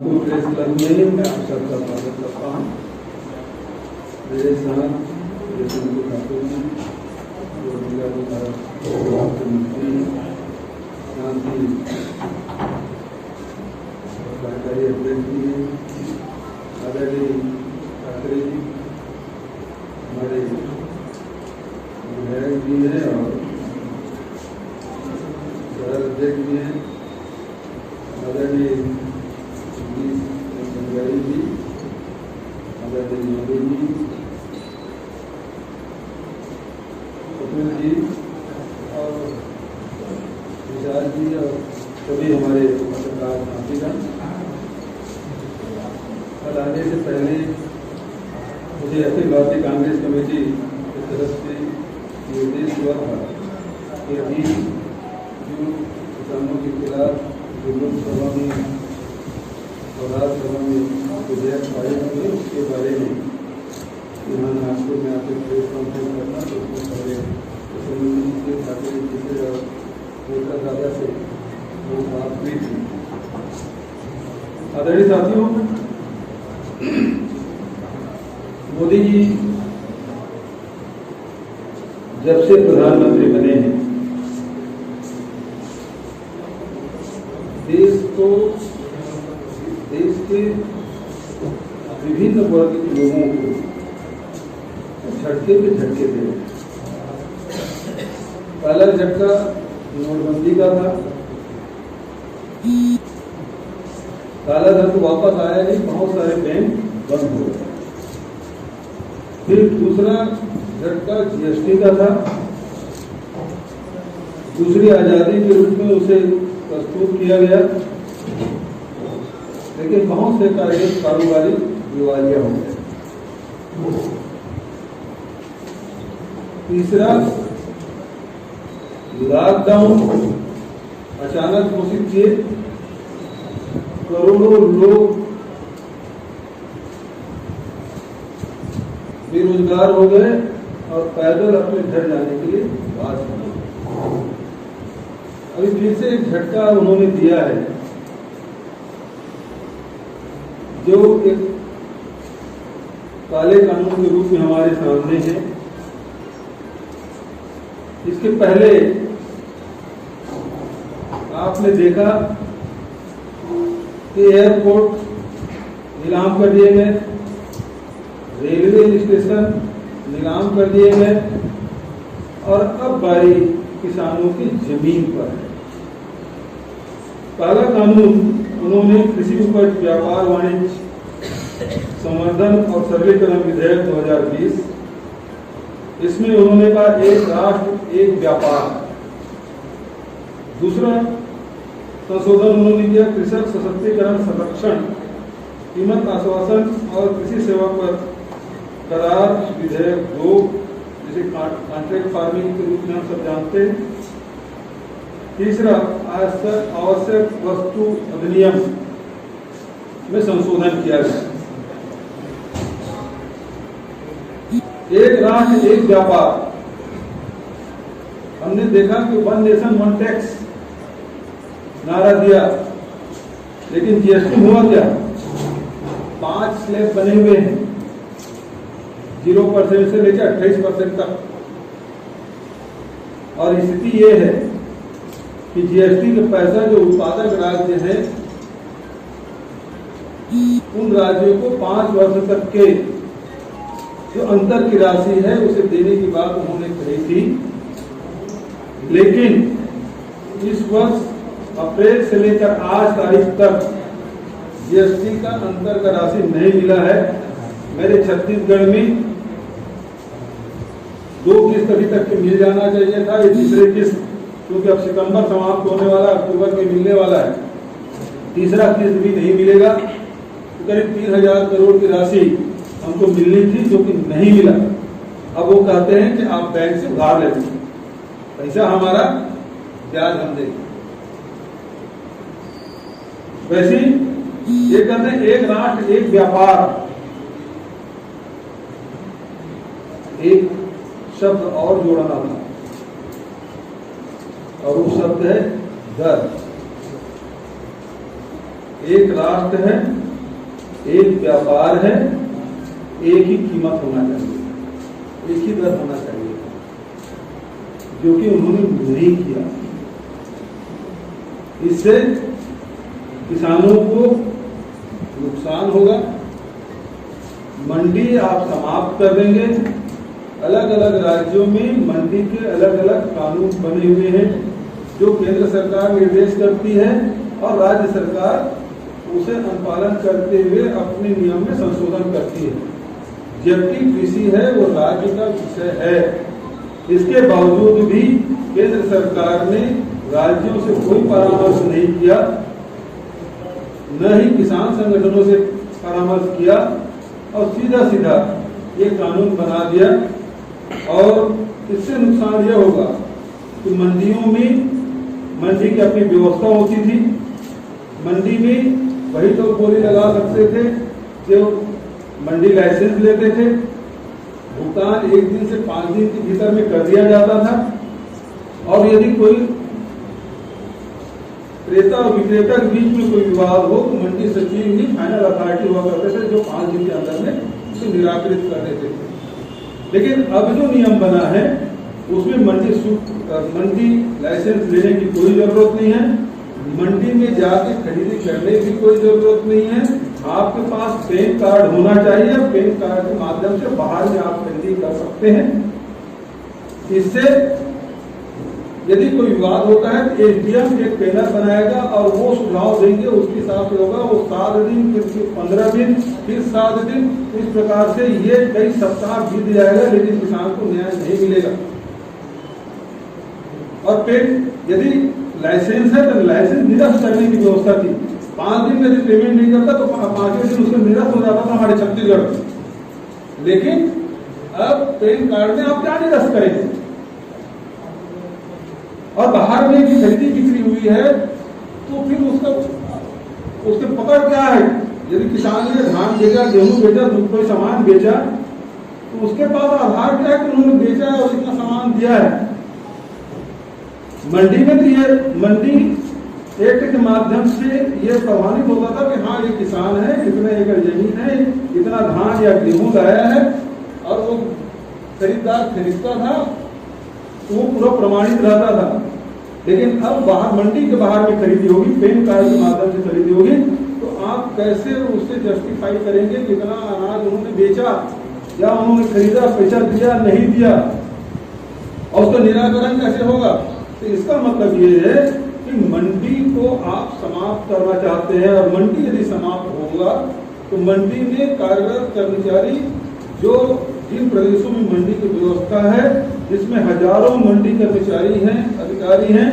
Press club में मैं आप सबका स्वागत करता हूँ। मेरे साथ जयशंकर ठाकुर जी, जो जिला विभाग के मंत्री शांति कार्यकारी अध्यक्ष जी हैं, आदरणीय ठाकरे जी हमारे विधायक जी हैं और शहर अध्यक्ष जी हैं, आदरणीय जी, आदरणीय मोदी जी, कपिल जी और विशाल जी और सभी हमारे पत्रकार साथीगण। कल आने से पहले मुझे अखिल भारतीय कांग्रेस कमेटी की तरफ से निर्देश हुआ था कि अभी जो किसानों के खिलाफ जो लोकसभा में और राज्यसभा में विधेयक पारित हुए उसके बारे में यहाँ नागपुर में आकर प्रेस कॉन्फ्रेंस करना, तो उसमें सारे मुख्यमंत्री से ठाकरे जी से और कोलकाता दादा से वो बात हुई थी। आदरणीय साथियों, मोदी जी जब से प्रधानमंत्री बने हैं देश के विभिन्न वर्ग के लोगों को झटके पे झटके दे। पहला झटका नोटबंदी का था, काला धन तो वापस आया नहीं, बहुत सारे बैंक बंद हो गए। फिर दूसरा झटका जीएसटी का था, दूसरी आजादी के रूप में उसे प्रस्तुत किया गया, लेकिन बहुत से कारोबारी दिवालिया हो गए। तीसरा लॉकडाउन अचानक घोषित किए, करोड़ों लोग बेरोजगार हो गए और पैदल अपने घर जाने के लिए बाध्य हुए। अभी फिर से एक झटका उन्होंने दिया है, जो एक काले कानून के रूप में हमारे सामने है। इसके पहले आपने देखा कि एयरपोर्ट नीलाम कर दिए गए, रेलवे स्टेशन नीलाम कर दिए गए और अब बारी किसानों की जमीन पर है। काला कानून उन्होंने कृषि उपज व्यापार वाणिज्य संवर्धन और सरलीकरण विधेयक 2020, इसमें उन्होंने कहा एक राष्ट्र एक व्यापार। दूसरा संशोधन उन्होंने किया कृषक सशक्तिकरण संरक्षण, कीमत आश्वासन और कृषि सेवा पर करार विधेयक 2, जिसे कॉन्ट्रैक्ट फार्मिंग के रूप में हम सब जानते हैं। तीसरा आवश्यक वस्तु अधिनियम में संशोधन किया गया। एक राष्ट्र एक व्यापार, हमने देखा कि 1 नेशन 1 टैक्स नारा दिया, लेकिन जीएसटी हुआ क्या? 5 स्लैब बने हुए हैं, 0% से लेकर 28% तक। और स्थिति ये है कि जीएसटी का पैसा जो उत्पादक राज्य है, उन राज्यों को 5 वर्ष तक के जो अंतर की राशि है उसे देने की बात उन्होंने कही थी, लेकिन इस वर्ष अप्रैल से लेकर आज तारीख तक जीएसटी का अंतर का राशि नहीं मिला है। मेरे छत्तीसगढ़ में 2 किस्त अभी तक के मिल जाना चाहिए था, ये तीसरे किस्त, क्योंकि अब सितंबर समाप्त होने वाला, अक्टूबर के मिलने वाला है, तीसरा किस्त भी नहीं मिलेगा। तो करीब 3000 करोड़ की राशि हमको मिलनी थी, जो कि नहीं मिला। अब वो कहते हैं कि आप बैंक से उधार ले लीजिए, पैसा हमारा, ब्याज हम देंगे। वैसे ये कहते हैं एक राष्ट्र एक व्यापार, एक शब्द और जोड़ना था और वो शब्द है दर। एक राष्ट्र है, एक व्यापार है, एक ही कीमत होना चाहिए, एक ही दर होना चाहिए, जो कि उन्होंने नहीं किया। इससे किसानों को नुकसान होगा। मंडी आप समाप्त कर देंगे। अलग अलग राज्यों में मंडी के अलग अलग कानून बने हुए हैं, जो केंद्र सरकार निर्देश करती है और राज्य सरकार उसे अनुपालन करते हुए अपने नियम में संशोधन करती है। जबकि कृषि है वो राज्य का विषय है। इसके बावजूद भी केंद्र सरकार ने राज्यों से कोई परामर्श नहीं किया, न ही किसान संगठनों से परामर्श किया, और सीधा सीधा ये कानून बना दिया। और इससे नुकसान यह होगा कि मंडियों में मंडी की अपनी व्यवस्था होती थी। मंडी में वही लोग बोली लगा सकते थे जो मंडी लाइसेंस लेते थे। भुगतान 1 दिन से 5 दिन के भीतर में कर दिया जाता था। और यदि कोई क्रेता और विक्रेता के बीच में कोई विवाद हो तो मंडी सचिव ही फाइनल अथॉरिटी हुआ करते थे, जो 5 दिन के अंदर में उसे निराकृत कर देते थे। लेकिन अब जो नियम बना है उसमें मंडी लाइसेंस लेने की कोई जरूरत नहीं है। मंडी में जाके खरीदी करने की कोई जरूरत नहीं है। आपके पास पैन कार्ड होना चाहिए। पैन कार्ड के माध्यम से बाहर में आप खरीदी कर सकते हैं। इससे यदि कोई विवाद होता है तो एसडीएम एक पैनल बनाएगा और वो सुझाव देंगे, उसके हिसाब से होगा। वो 7 दिन, फिर 15 दिन, फिर 7 दिन, इस प्रकार से ये कई सप्ताह बीत जाएगा, लेकिन किसान को न्याय नहीं मिलेगा। और फिर यदि लाइसेंस है तो लाइसेंस निरस्त करने की व्यवस्था थी। 5 दिन में यदि पेमेंट नहीं करता तो 5वें दिन उसका निरस्त हो जाता था हमारे छत्तीसगढ़ में। लेकिन अब पैन कार्ड में आप क्या निरस्त करेंगे? और बाहर में भी खरीदी बिक्री हुई है तो फिर उसके पकड़ क्या है? यदि किसान ने धान बेचा, गेहूं बेचा, कोई सामान बेचा तो उसके पास आधार क्या है कि उन्होंने बेचा है और इतना सामान दिया है। मंडी में तो ये मंडी एक्ट के माध्यम से ये प्रमाणित होता था कि हाँ ये किसान है, इतने एकड़ जमीन है, इतना धान या गेहूं लाया है, और वो खरीदार खरीदता था तो वो पूरा प्रमाणित रहता था। लेकिन अब बाहर मंडी के बाहर में खरीदी होगी, पैन कार्ड के माध्यम से खरीदी होगी, तो आप कैसे उससे जस्टिफाई करेंगे कितना अनाज उन्होंने बेचा या उन्होंने खरीदा, पैसा दिया नहीं दिया, और उसका निराकरण कैसे होगा? तो इसका मतलब ये है कि मंडी को आप समाप्त करना चाहते हैं। और मंडी यदि समाप्त होगा तो मंडी में कार्यरत कर्मचारी जो जिन प्रदेशों में मंडी की व्यवस्था है, जिसमें हजारों मंडी कर्मचारी हैं, अधिकारी हैं,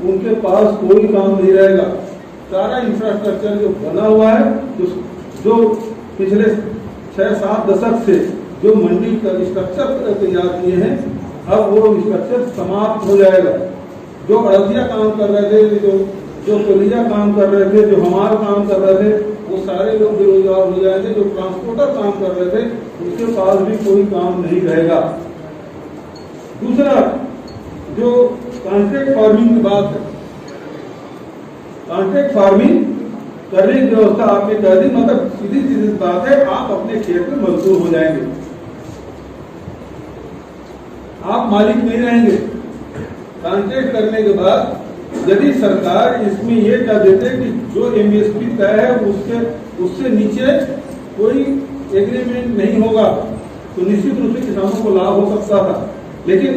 उनके पास कोई काम नहीं रहेगा। सारा इंफ्रास्ट्रक्चर जो बना हुआ है, जो पिछले 6-7 दशक से जो मंडी का स्ट्रक्चर तैयार किए हैं, अब वो स्ट्रक्चर समाप्त हो जाएगा। जो अड़तिया काम कर रहे थे, जो कोलिया काम कर रहे थे, जो हमारा काम कर रहे थे, वो सारे लोग बेरोजगार हो जाएंगे। जो ट्रांसपोर्टर काम कर रहे थे उनके पास भी कोई काम नहीं रहेगा। दूसरा, जो कॉन्ट्रैक्ट फार्मिंग की बात है, कॉन्ट्रैक्ट फार्मिंग करने की व्यवस्था आपने कर दी, मतलब सीधी सीधी बात है, आप अपने खेत में मजदूर हो जाएंगे, आप मालिक नहीं रहेंगे। कॉन्ट्रैक्ट करने के बाद यदि सरकार इसमें ये कह देते कि जो एमएसपी तय है उससे नीचे कोई एग्रीमेंट नहीं होगा, तो निश्चित रूप से किसानों को लाभ हो सकता था। लेकिन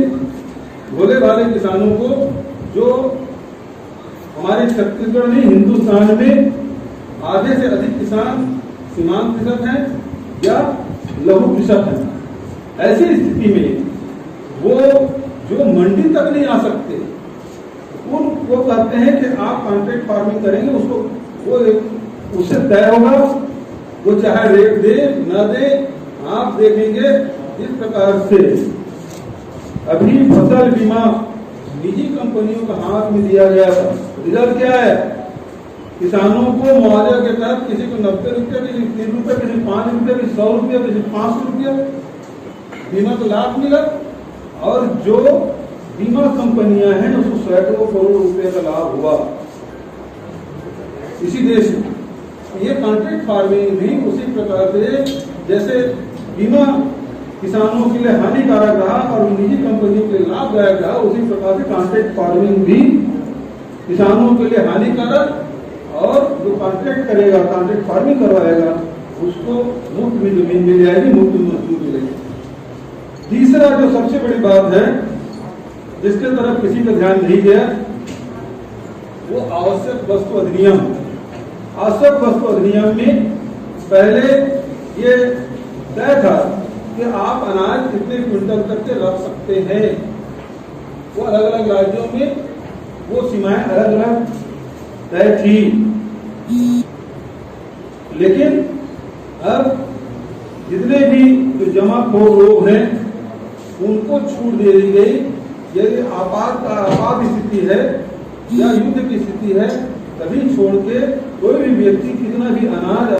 भोले भाले किसानों को, जो हमारे छत्तीसगढ़ में, हिंदुस्तान में आधे से अधिक किसान सीमांत कृषक हैं या लघु कृषक हैं, ऐसी स्थिति में वो जो मंडी तक नहीं आ सकते, वो कहते हैं कि आप कॉन्ट्रैक्ट फार्मिंग करेंगे, उससे तय होगा, वो चाहे रेट दे न दे, आप देखेंगे। इस प्रकार से अभी फसल बीमा निजी कंपनियों का हाथ में दिया गया था। रिजल्ट क्या है? किसानों को मुआवजा के तहत किसी को 90 रुपये, किसी 3 रुपये, किसी 5 रुपये, किसी 100 रुपये, किसी 500 रुपये बीमा का लाभ मिला, और जो बीमा कंपनियां हैं उसको सैकड़ों करोड़ रुपए का लाभ हुआ इसी देश में। ये कॉन्ट्रैक्ट फार्मिंग भी उसी प्रकार से जैसे बीमा किसानों के लिए हानिकारक रहा और निजी कंपनियों के लिए लाभदायक रहा, उसी प्रकार से कॉन्ट्रैक्ट फार्मिंग भी किसानों के लिए हानिकारक और जो कॉन्ट्रैक्ट करेगा, कॉन्ट्रैक्ट फार्मिंग करवाएगा, उसको मुफ्त में जमीन मिल जाएगी, मुफ्त में मजदूर मिलेगी। तीसरा जो सबसे बड़ी बात है जिसके तरफ किसी का ध्यान नहीं गया, वो आवश्यक वस्तु अधिनियम। आवश्यक वस्तु अधिनियम में पहले ये तय था कि आप अनाज कितने क्विंटल तक के रख सकते हैं। वो अलग अलग राज्यों में वो सीमाएं अलग अलग तय थी, लेकिन अब जितने भी जो जमाखोर लोग हैं उनको छूट दे दी गई। यदि आपात स्थिति है या युद्ध की स्थिति है तभी छोड़ के कोई भी व्यक्ति कितना भी अनाज